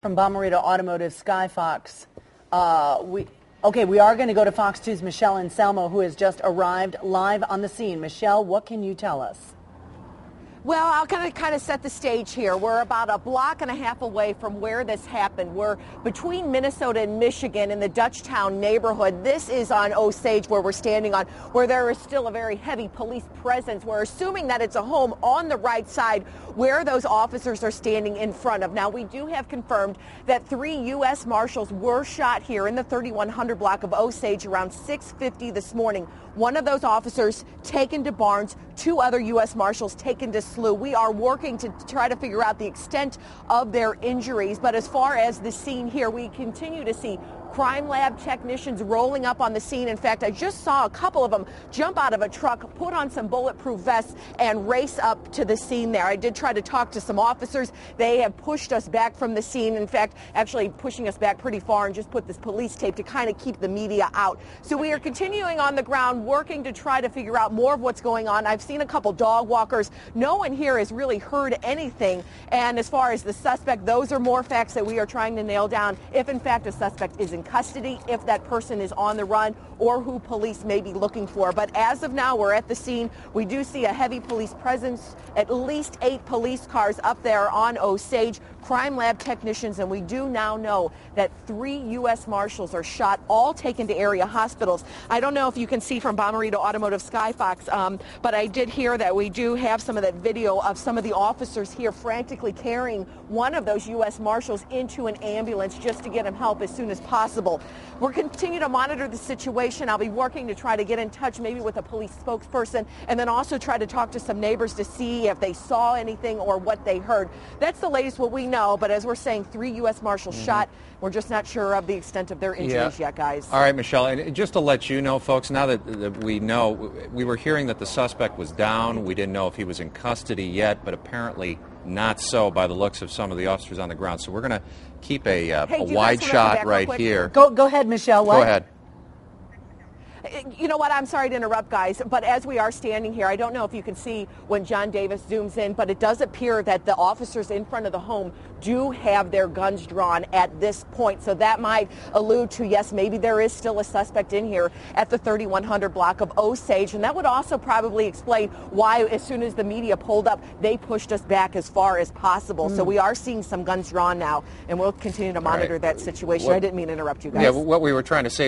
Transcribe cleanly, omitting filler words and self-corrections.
From Bomarito Automotive Skyfox. We are going to go to Fox 2's Michelle Anselmo, who has just arrived live on the scene. Michelle, what can you tell us? Well, I'll kind of set the stage here. We're about a block and a half away from where this happened. We're between Minnesota and Michigan in the Dutchtown neighborhood. This is on Osage, where we're standing on, where there is still a very heavy police presence. We're assuming that it's a home on the right side where those officers are standing in front of. Now, we do have confirmed that 3 US Marshals were shot here in the 3100 block of Osage around 6:50 this morning. One of those officers taken to Barnes, 2 other US Marshals taken to SLU. We are working to try to figure out the extent of their injuries. But as far as the scene here, we continue to see crime lab technicians rolling up on the scene. In fact, I just saw a couple of them jump out of a truck, put on some bulletproof vests, and race up to the scene there. I did try to talk to some officers. They have pushed us back from the scene. In fact, actually pushing us back pretty far, and just put this police tape to kind of keep the media out. So we are continuing on the ground, working to try to figure out more of what's going on. I've seen a couple dog walkers. No one here has really heard anything. And as far as the suspect, those are more facts that we are trying to nail down, if in fact a suspect is in custody, if that person is on the run, or who police may be looking for. But as of now, we're at the scene. We do see a heavy police presence, at least 8 police cars up there on Osage, crime lab technicians, and we do now know that 3 US Marshals are shot, all taken to area hospitals. I don't know if you can see from Bomarito Automotive Skyfox, but I did hear that we do have some of that video of some of the officers here frantically carrying one of those US Marshals into an ambulance just to get him help as soon as possible. We're continuing to monitor the situation. I'll be working to try to get in touch maybe with a police spokesperson, and then also try to talk to some neighbors to see if they saw anything or what they heard. That's the latest what we know, but as we're saying, 3 US Marshals shot. We're just not sure of the extent of their injuries yet, guys. All right, Michelle, and just to let you know, folks, now that we know, we were hearing that the suspect was down. We didn't know if he was in custody yet, but apparently not so by the looks of some of the officers on the ground. So we're going to keep a wide shot right here. Go ahead, Michelle. What? Go ahead. You know what? I'm sorry to interrupt, guys, but as we are standing here, I don't know if you can see when John Davis zooms in, but it does appear that the officers in front of the home do have their guns drawn at this point. So that might allude to, yes, maybe there is still a suspect in here at the 3100 block of Osage. And that would also probably explain why, as soon as the media pulled up, they pushed us back as far as possible. So we are seeing some guns drawn now, and we'll continue to monitor that situation. I didn't mean to interrupt you guys. Yeah, what we were trying to say